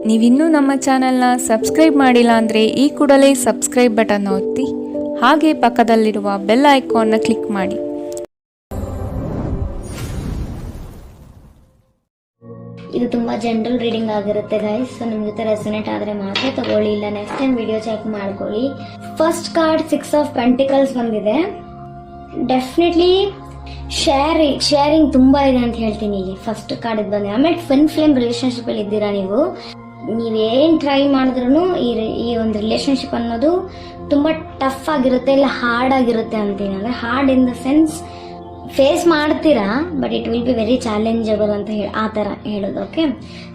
ನೀವಿನ್ನೂ ನಮ್ಮ ಚಾನೆಲ್ನ ಸಬ್ಸ್ಕ್ರೈಬ್ ಮಾಡಿಲ್ಲ ಅಂದರೆ ಈ ಕೂಡಲೇ ಸಬ್ಸ್ಕ್ರೈಬ್ ಬಟನ್ ಒತ್ತಿ ಹಾಗೆ ಪಕ್ಕದಲ್ಲಿರುವ ಬೆಲ್ ಐಕಾನ್ನ ಕ್ಲಿಕ್ ಮಾಡಿ. ಇದು ತುಂಬ ಜನರಲ್ ರೀಡಿಂಗ್ ಆಗಿರುತ್ತೆ ಗೈಸ್. ಸೊ ನಿಮ್ಗೆ ಜೊತೆ ರೆಸನೇಟ್ ಆದರೆ ಮಾತ್ರ ತಗೊಳ್ಳಿ, ಇಲ್ಲ ನೆಕ್ಸ್ಟ್ ಟೈಮ್ ವಿಡಿಯೋ ಚೆಕ್ ಮಾಡ್ಕೊಳ್ಳಿ. ಫಸ್ಟ್ ಕಾರ್ಡ್ 6 ಆಫ್ ಪೆಂಟಿಕಲ್ಸ್ ಬಂದಿದೆ. ಡೆಫಿನೆಟ್ಲಿ ಶೇರಿಂಗ್ ತುಂಬಾ ಇದೆ ಅಂತ ಹೇಳ್ತೀನಿ ಇಲ್ಲಿ ಫಸ್ಟ್ ಕಾರ್ಡ್ ಇದು ಬಂದಿದೆ. ಆಮೇಲೆ ಟ್ವಿನ್ ಫ್ಲೇಮ್ ರಿಲೇಶನ್ಶಿಪ್ ಅಲ್ಲಿ ಇದ್ದೀರಾ ನೀವು. ನೀವೇನ್ ಟ್ರೈ ಮಾಡಿದ್ರು ಈ ಒಂದು ರಿಲೇಶನ್ಶಿಪ್ ಅನ್ನೋದು ತುಂಬಾ ಟಫ್ ಆಗಿರುತ್ತೆ, ಇಲ್ಲ ಹಾರ್ಡ್ ಆಗಿರುತ್ತೆ ಅಂತೀನಿ. ಅಂದ್ರೆ hard in the sense face ಮಾಡ್ತೀರಾ, but it will be very challengeable ಅಂತ ಆ ಥರ ಹೇಳೋದು. ಓಕೆ,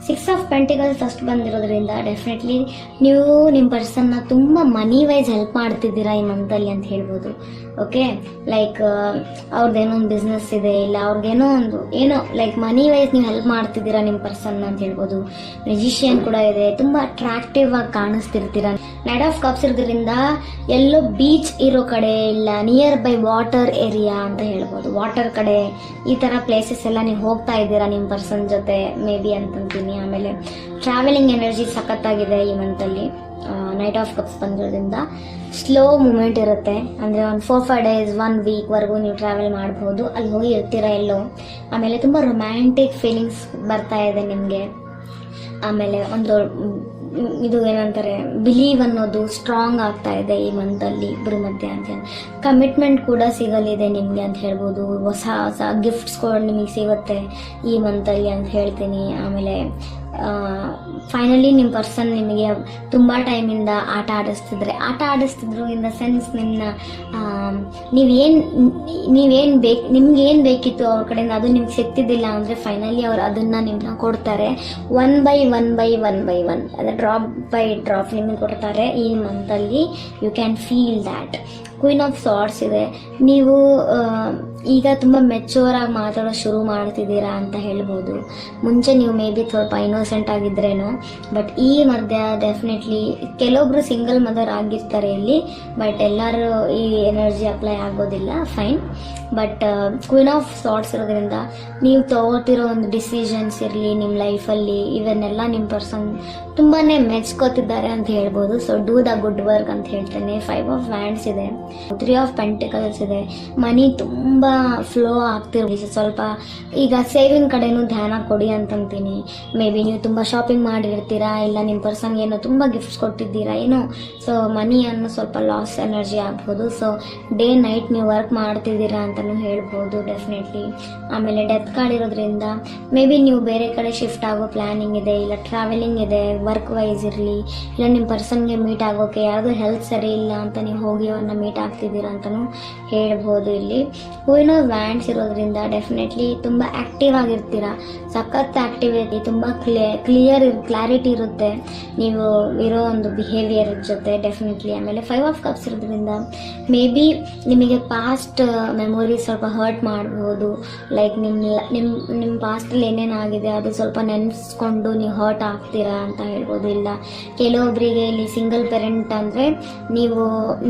6 ಆಫ್ ಪೆಂಟಿಕಲ್ಸ್ ಫಸ್ಟ್ ಬಂದಿರೋದ್ರಿಂದ ಡೆಫಿನೆಟ್ಲಿ ನೀವು ನಿಮ್ಮ ಪರ್ಸನ್ನ ತುಂಬ ಮನಿ ವೈಸ್ ಹೆಲ್ಪ್ ಮಾಡ್ತಿದ್ದೀರಾ ಈ ಮಂತಲ್ಲಿ ಅಂತ ಹೇಳ್ಬೋದು. ಓಕೆ, ಲೈಕ್ ಅವ್ರದ್ದೇನೋ ಒಂದು ಬಿಸ್ನೆಸ್ ಇದೆ, ಇಲ್ಲ ಅವ್ರಿಗೇನೋ ಒಂದು ಲೈಕ್ ಮನಿ ವೈಸ್ ನೀವು ಹೆಲ್ಪ್ ಮಾಡ್ತಿದ್ದೀರಾ ನಿಮ್ಮ ಪರ್ಸನ್ ಅಂತ ಹೇಳ್ಬೋದು. ಮ್ಯೂಸಿಷಿಯನ್ ಕೂಡ ಇದೆ, ತುಂಬ ಅಟ್ರಾಕ್ಟಿವ್ ಆಗಿ ಕಾಣಿಸ್ತಿರ್ತೀರಾ. ನೈಟ್ ಆಫ್ ಕಪ್ಸ್ ಇರೋದ್ರಿಂದ ಎಲ್ಲೋ ಬೀಚ್ ಇರೋ ಕಡೆ, ಇಲ್ಲ ನಿಯರ್ ಬೈ ವಾಟರ್ ಏರಿಯಾ ಅಂತ ಹೇಳ್ಬೋದು, ವಾಟರ್ ಕಡೆ ಈ ಥರ ಪ್ಲೇಸಸ್ ಎಲ್ಲ ನೀವು ಹೋಗ್ತಾ ಇದ್ದೀರಾ ನಿಮ್ಮ ಪರ್ಸನ್ ಜೊತೆ ಮೇ ಬಿ ಅಂತಂತೀನಿ. ಆಮೇಲೆ ಟ್ರಾವೆಲಿಂಗ್ ಎನರ್ಜಿ ಸಖತ್ತಾಗಿದೆ ಈ ಮಂತಲ್ಲಿ. ನೈಟ್ ಆಫ್ ಕಪ್ಸ್ ಬಂದಿರೋದ್ರಿಂದ ಸ್ಲೋ ಮೂಮೆಂಟ್ ಇರುತ್ತೆ. ಅಂದರೆ ಒಂದು 4-5 ಡೇಸ್ 1 ವೀಕ್ ವರೆಗೂ ನೀವು ಟ್ರಾವೆಲ್ ಮಾಡ್ಬೋದು. ಅಲ್ಲಿ ಹೋಗಿ ಇರ್ತೀರಾ ಎಲ್ಲೋ. ಆಮೇಲೆ ತುಂಬ ರೊಮ್ಯಾಂಟಿಕ್ ಫೀಲಿಂಗ್ಸ್ ಬರ್ತಾ ಇದೆ ನಿಮಗೆ. ಆಮೇಲೆ ಒಂದು ಇದು ಏನಂತಾರೆ, ಬಿಲೀವ್ ಅನ್ನೋದು ಸ್ಟ್ರಾಂಗ್ ಆಗ್ತಾ ಇದೆ ಈ ಮಂತಲ್ಲಿ ಇಬ್ಬರ ಮಧ್ಯೆ ಅಂತ. ಕಮಿಟ್ಮೆಂಟ್ ಕೂಡ ಸಿಗಲಿದೆ ನಿಮಗೆ ಅಂತ ಹೇಳ್ಬೋದು. ಹೊಸ ಹೊಸ ಗಿಫ್ಟ್ಸ್ಗಳು ನಿಮಗೆ ಸಿಗುತ್ತೆ ಈ ಮಂತಲ್ಲಿ ಅಂತ ಹೇಳ್ತೀನಿ. ಆಮೇಲೆ ಫೈನಲಿ ನಿಮ್ಮ ಪರ್ಸನ್ ನಿಮಗೆ ತುಂಬ ಟೈಮಿಂದ ಆಟ ಆಡಿಸ್ತಿದ್ರು ಇನ್ ದ ಸೆನ್ಸ್ ನಿಮ್ಗೇನು ಬೇಕಿತ್ತು ಅವ್ರ ಕಡೆಯಿಂದ ಅದು ನಿಮ್ಗೆ ಸಿಗ್ತಿದ್ದಿಲ್ಲ ಅಂದರೆ ಫೈನಲಿ ಅವ್ರು ಅದನ್ನು ನಿಮ್ಮನ್ನ ಕೊಡ್ತಾರೆ. 1 by 1 ಅಂದರೆ ಡ್ರಾಪ್ ಬೈ ಡ್ರಾಪ್ ನಿಮಗೆ ಕೊಡ್ತಾರೆ ಈ ಮಂತಲ್ಲಿ. You can feel that. Queen of swords ಇದೆ. ನೀವು ಈಗ ತುಂಬ ಮೆಚೂರ್ ಆಗಿ ಮಾತಾಡೋ ಶುರು ಮಾಡ್ತಿದ್ದೀರಾ ಅಂತ ಹೇಳ್ಬೋದು. ಮುಂಚೆ ನೀವು ಮೇ ಬಿ ಸ್ವಲ್ಪ ಇನ್ನೋಸೆಂಟ್ ಆಗಿದ್ರೇನೋ, ಬಟ್ ಈ ಮಧ್ಯ ಡೆಫಿನೆಟ್ಲಿ ಕೆಲವೊಬ್ರು ಸಿಂಗಲ್ ಮದರ್ ಆಗಿರ್ತಾರೆ ಇಲ್ಲಿ, ಬಟ್ ಎಲ್ಲರೂ ಈ ಎನರ್ಜಿ ಅಪ್ಲೈ ಆಗೋದಿಲ್ಲ, fine. But queen of sorts ಇರೋದ್ರಿಂದ ನೀವು ತಗೋತಿರೋ ಒಂದು ಡಿಸಿಷನ್ಸ್ ಇರಲಿ ನಿಮ್ಮ ಲೈಫಲ್ಲಿ, ಇವನ್ನೆಲ್ಲ ನಿಮ್ಮ ಪರ್ಸನ್ ತುಂಬಾ ಮೆಚ್ಕೋತಿದ್ದಾರೆ ಅಂತ ಹೇಳ್ಬೋದು. So do the good work ಅಂತ ಹೇಳ್ತೇನೆ. 5 ಆಫ್ ವ್ಯಾಂಡ್ಸ್ ಇದೆ, 3 ಆಫ್ ಪೆಂಟಿಕಲ್ಸ್ ಇದೆ. ಮನಿ ತುಂಬ ಫ್ಲೋ ಆಗ್ತಿರೋ, ಸ್ವಲ್ಪ ಈಗ ಸೇವಿಂಗ್ ಕಡೆನೂ ಧ್ಯಾನ ಕೊಡಿ ಅಂತಂತೀನಿ. ಮೇ ಬಿ ನೀವು ತುಂಬ ಶಾಪಿಂಗ್ ಮಾಡಿರ್ತೀರಾ, ಇಲ್ಲ ನಿಮ್ಮ ಪರ್ಸನ್ಗೆ ಏನೋ ತುಂಬ ಗಿಫ್ಟ್ಸ್ ಕೊಟ್ಟಿದ್ದೀರಾ ಏನೋ. ಸೊ ಮನಿ ಅನ್ನೋ ಸ್ವಲ್ಪ ಲಾಸ್ ಎನರ್ಜಿ ಆಗ್ಬೋದು. ಸೊ ಡೇ ನೈಟ್ ನೀವು ವರ್ಕ್ ಮಾಡ್ತಿದ್ದೀರಾ ಅಂತಲೂ ಹೇಳ್ಬೋದು ಡೆಫಿನೆಟ್ಲಿ. ಆಮೇಲೆ ಡೆತ್ ಕಾರ್ಡ್ ಇರೋದ್ರಿಂದ ಮೇ ಬಿ ನೀವು ಬೇರೆ ಕಡೆ ಶಿಫ್ಟ್ ಆಗೋ ಪ್ಲ್ಯಾನಿಂಗ್ ಇದೆ, ಇಲ್ಲ ಟ್ರಾವೆಲಿಂಗ್ ಇದೆ, ವರ್ಕ್ ವೈಸ್ ಇರಲಿ, ಇಲ್ಲ ನಿಮ್ಮ ಪರ್ಸನ್ಗೆ ಮೀಟ್ ಆಗೋಕೆ ಯಾವುದು ಹೆಲ್ತ್ ಸರಿ ಇಲ್ಲ ಅಂತ ನೀವು ಹೋಗಿ ಅವ್ರನ್ನ ಮೀಟ್ ಆಗ್ತಿದ್ದೀರಾ ಅಂತಲೂ ಹೇಳ್ಬೋದು ಇಲ್ಲಿ. ಕ್ವೀನ್ ಆಫ್ ವ್ಯಾಂಡ್ಸ್ ಇರೋದ್ರಿಂದ ಡೆಫಿನೆಟ್ಲಿ ತುಂಬ ಆ್ಯಕ್ಟಿವ್ ಆಗಿರ್ತೀರಾ, ಸಖತ್ ಆ್ಯಕ್ಟಿವಿಟಿ, ತುಂಬ ಕ್ಲಾರಿಟಿ ಇರುತ್ತೆ ನೀವು ಇರೋ ಒಂದು ಬಿಹೇವಿಯರ್ ಜೊತೆ ಡೆಫಿನೆಟ್ಲಿ. ಆಮೇಲೆ 5 ಆಫ್ ಕಪ್ಸ್ ಇರೋದ್ರಿಂದ ಮೇ ಬಿ ನಿಮಗೆ ಪಾಸ್ಟ್ ಮೆಮೊರೀಸ್ ಸ್ವಲ್ಪ ಹರ್ಟ್ ಮಾಡ್ಬೋದು. ಲೈಕ್ ನಿಮ್ಮ ಪಾಸ್ಟಲ್ಲಿ ಏನೇನಾಗಿದೆ ಅದು ಸ್ವಲ್ಪ ನೆನೆಸ್ಕೊಂಡು ನೀವು ಹರ್ಟ್ ಆಗ್ತೀರಾ ಅಂತ ಹೇಳ್ಬೋದು. ಇಲ್ಲ ಕೆಲವೊಬ್ಬರಿಗೆ ಇಲ್ಲಿ ಸಿಂಗಲ್ ಪೇರೆಂಟ್ ಅಂದರೆ ನೀವು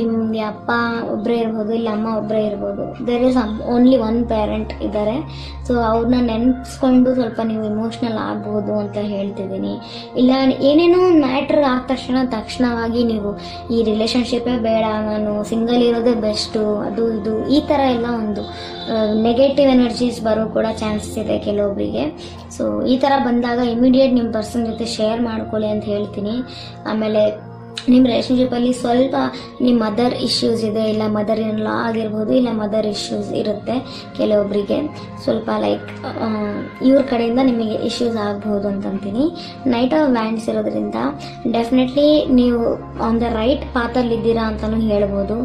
ನಿಮಗೆ ಅಪ್ಪ ಒಬ್ಬರೇ ಇರ್ಬೋದು, ಇಲ್ಲ ಅಮ್ಮ ಒಬ್ಬರೇ ಇರ್ಬೋದು. ದೇರ್ ಇಸ್ ಓನ್ಲಿ 1 ಪೇರೆಂಟ್ ಇದ್ದಾರೆ. ಸೊ ಅವ್ರನ್ನ ನೆನೆಸ್ಕೊಂಡು ಸ್ವಲ್ಪ ನೀವು ಇಮೋಷ್ನಲ್ ಆಗ್ಬೋದು ಅಂತ ಹೇಳ್ತಿದ್ದೀನಿ. ಇಲ್ಲ ಏನೇನೋ ಮ್ಯಾಟ್ರ್ ಆದ ತಕ್ಷಣವಾಗಿ ನೀವು ಈ ರಿಲೇಷನ್ಶಿಪ್ಪೇ ಬೇಡ, ನಾನು ಸಿಂಗಲ್ ಇರೋದೇ ಬೆಸ್ಟು, ಅದು ಇದು ಈ ಥರ ಎಲ್ಲ ಒಂದು ನೆಗೆಟಿವ್ ಎನರ್ಜೀಸ್ ಬರೋ ಕೂಡ ಚಾನ್ಸಸ್ ಇದೆ ಕೆಲವೊಬ್ಬರಿಗೆ. ಸೊ ಈ ಥರ ಬಂದಾಗ ಇಮಿಡಿಯೇಟ್ ನಿಮ್ಮ ಪರ್ಸನ್ ಜೊತೆ ಶೇರ್ ಮಾಡ್ಕೊಳ್ಳಿ ಅಂತ ಹೇಳ್ತೀನಿ. ಆಮೇಲೆ ನಿಮ್ಮ ರಿಲೇಷನ್ಶಿಪ್ಪಲ್ಲಿ ಸ್ವಲ್ಪ ನಿಮ್ಮ ಮದರ್ ಇಶ್ಯೂಸ್ ಇದೆ, ಇಲ್ಲ ಮದರ್ ಇನ್ ಲಾ ಆಗಿರ್ಬೋದು, ಇಲ್ಲ ಮದರ್ ಇಶ್ಯೂಸ್ ಇರುತ್ತೆ ಕೆಲವೊಬ್ಬರಿಗೆ. ಸ್ವಲ್ಪ ಲೈಕ್ ಇವ್ರ ಕಡೆಯಿಂದ ನಿಮಗೆ ಇಶ್ಯೂಸ್ ಆಗ್ಬೋದು ಅಂತಂತೀನಿ. ನೈಟ್ ಆಫ್ ವ್ಯಾಂಡ್ಸ್ ಇರೋದ್ರಿಂದ ಡೆಫಿನೆಟ್ಲಿ ನೀವು ಆನ್ ದ ರೈಟ್ ಪಾತಲ್ಲಿದ್ದೀರಾ ಅಂತಲೂ ಹೇಳ್ಬೋದು.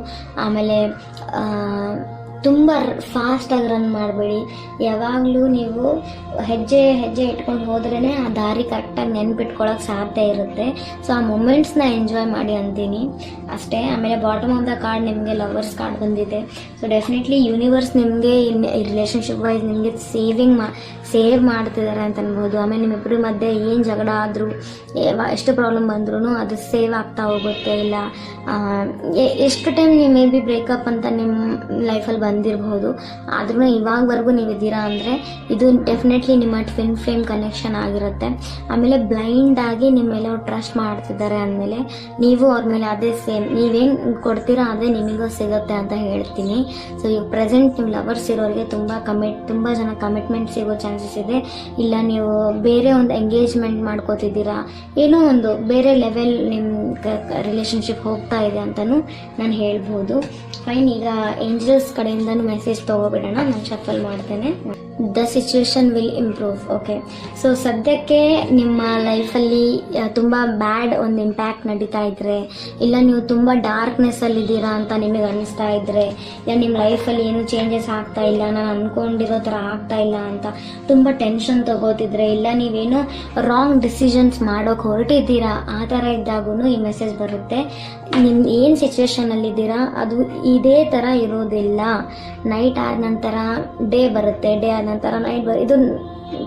ಆಮೇಲೆ ತುಂಬ ಫಾಸ್ಟಾಗಿ ರನ್ ಮಾಡಬೇಡಿ. ಯಾವಾಗಲೂ ನೀವು ಹೆಜ್ಜೆ ಇಟ್ಕೊಂಡು ಹೋದ್ರೇ ಆ ದಾರಿ ಕರೆಕ್ಟಾಗಿ ನೆನ್ಪಿಟ್ಕೊಳ್ಳೋಕೆ ಸಾಧ್ಯ ಇರುತ್ತೆ. ಸೊ ಆ ಮೂಮೆಂಟ್ಸ್ನ ಎಂಜಾಯ್ ಮಾಡಿ ಅಂತೀನಿ ಅಷ್ಟೇ. ಆಮೇಲೆ ಬಾಟಮ್ ಆಫ್ ದ ಕಾರ್ಡ್ ನಿಮಗೆ ಲವರ್ಸ್ ಕಾರ್ಡ್ ಬಂದಿದೆ. ಸೊ ಡೆಫಿನೆಟ್ಲಿ ಯೂನಿವರ್ಸ್ ನಿಮಗೆ ರಿಲೇಷನ್ಶಿಪ್ ವೈಸ್ ನಿಮಗೆ ಸೇವ್ ಮಾಡ್ತಿದ್ದಾರೆ ಅಂತ ಅನ್ಬೋದು. ಆಮೇಲೆ ನಿಮ್ಮಿಬ್ಬರ ಮಧ್ಯೆ ಏನು ಜಗಳ ಆದರೂ, ಎಷ್ಟು ಪ್ರಾಬ್ಲಮ್ ಬಂದ್ರೂ ಅದು ಸೇವ್ ಆಗ್ತಾ ಹೋಗುತ್ತೆ. ಇಲ್ಲ ಎಷ್ಟು ಟೈಮ್ ನೀವು ಮೇ ಬಿ ಬ್ರೇಕಪ್ ಅಂತ ನಿಮ್ಮ ಲೈಫಲ್ಲಿ ಬಂದಿರಬಹುದು. ಆದ್ರೂ ಇವಾಗವರೆಗೂ ನೀವಿದ್ದೀರಾ ಅಂದರೆ ಇದು ಡೆಫಿನೆಟ್ಲಿ ನಿಮ್ಮ ಟ್ವಿನ್ ಫ್ಲೇಮ್ ಕನೆಕ್ಷನ್ ಆಗಿರುತ್ತೆ. ಆಮೇಲೆ ಬ್ಲೈಂಡ್ ಆಗಿ ನಿಮ್ಮ ಮೇಲೆ ಅವ್ರು ಟ್ರಸ್ಟ್ ಮಾಡ್ತಿದ್ದಾರೆ ಅಂದಮೇಲೆ ನೀವು ಅವ್ರ ಮೇಲೆ ಅದೇ ಸೇಮ್ ನೀವೇನು ಕೊಡ್ತೀರಾ ಅದೇ ನಿಮಗೂ ಸಿಗುತ್ತೆ ಅಂತ ಹೇಳ್ತೀನಿ. ಸೊ ಈಗ ಪ್ರೆಸೆಂಟ್ ನೀವು ಲವರ್ಸ್ ಇರೋರಿಗೆ ತುಂಬ ಜನ ಕಮಿಟ್ಮೆಂಟ್ ಸಿಗೋ ಚಾನ್ಸಸ್ ಇದೆ. ಇಲ್ಲ ನೀವು ಬೇರೆ ಒಂದು ಎಂಗೇಜ್ಮೆಂಟ್ ಮಾಡ್ಕೋತಿದ್ದೀರಾ, ಏನೋ ಒಂದು ಬೇರೆ ಲೆವೆಲ್ ನಿಮ್ಮ ರಿಲೇಶನ್ಶಿಪ್ ಹೋಗ್ತಾ ಇದೆ ಅಂತಲೂ ನಾನು ಹೇಳ್ಬೋದು. ಫೈನ್, ಈಗ ಏಂಜಲ್ಸ್ ಕಡೆಯಿಂದನೂ ಮೆಸೇಜ್ ತೊಗೊಬಿಡೋಣ. ನಾನು ಶಫಲ್ ಮಾಡ್ತೇನೆ. The situation will improve. Okay, so ಸದ್ಯಕ್ಕೆ ನಿಮ್ಮ ಲೈಫಲ್ಲಿ ತುಂಬ ಬ್ಯಾಡ್ ಒಂದು ಇಂಪ್ಯಾಕ್ಟ್ ನಡೀತಾ ಇದ್ರೆ, ಇಲ್ಲ ನೀವು ತುಂಬ ಡಾರ್ಕ್ನೆಸ್ಸಲ್ಲಿದ್ದೀರಾ ಅಂತ ನಿಮಗೆ ಅನ್ನಿಸ್ತಾ ಇದ್ರೆ, ಇಲ್ಲ ನಿಮ್ಮ ಲೈಫಲ್ಲಿ ಏನೂ ಚೇಂಜಸ್ ಆಗ್ತಾ ಇಲ್ಲ, ನಾನು ಅಂದ್ಕೊಂಡಿರೋ ಥರ ಆಗ್ತಾ ಇಲ್ಲ ಅಂತ ತುಂಬ ಟೆನ್ಷನ್ ತಗೋತಿದ್ರೆ, ಇಲ್ಲ ನೀವೇನೋ ರಾಂಗ್ ಡಿಸಿಷನ್ಸ್ ಮಾಡೋಕೆ ಹೊರಟಿದ್ದೀರಾ, ಆ ಥರ ಇದ್ದಾಗೂ ಈ ಮೆಸೇಜ್ ಬರುತ್ತೆ. ನಿಮ್ಮ ಏನು ಸಿಚುವೇಶನಲ್ಲಿದ್ದೀರಾ ಅದು ಇದೇ ಥರ ಇರೋದಿಲ್ಲ. ನೈಟ್ ಆದ ನಂತರ ಡೇ ಬರುತ್ತೆ, ಡೇ ಆದ ನಂತರ ನೈಟ್ ಇದು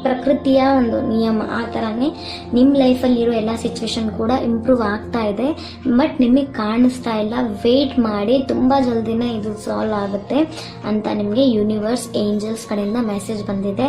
ಪ್ರಕೃತಿಯ ಒಂದು ನಿಯಮ. ಆ ಥರನೇ ನಿಮ್ಮ ಲೈಫಲ್ಲಿರೋ ಎಲ್ಲ ಸಿಚುವೇಶನ್ ಕೂಡ ಇಂಪ್ರೂವ್ ಆಗ್ತಾ ಇದೆ, ಬಟ್ ನಿಮಗೆ ಕಾಣಿಸ್ತಾ ಇಲ್ಲ. ವೆಯ್ಟ್ ಮಾಡಿ, ತುಂಬ ಜಲ್ದಿನೇ ಇದು ಸಾಲ್ವ್ ಆಗುತ್ತೆ ಅಂತ ನಿಮಗೆ ಯೂನಿವರ್ಸ್ ಏಂಜಲ್ಸ್ ಕಡೆಯಿಂದ ಮೆಸೇಜ್ ಬಂದಿದೆ.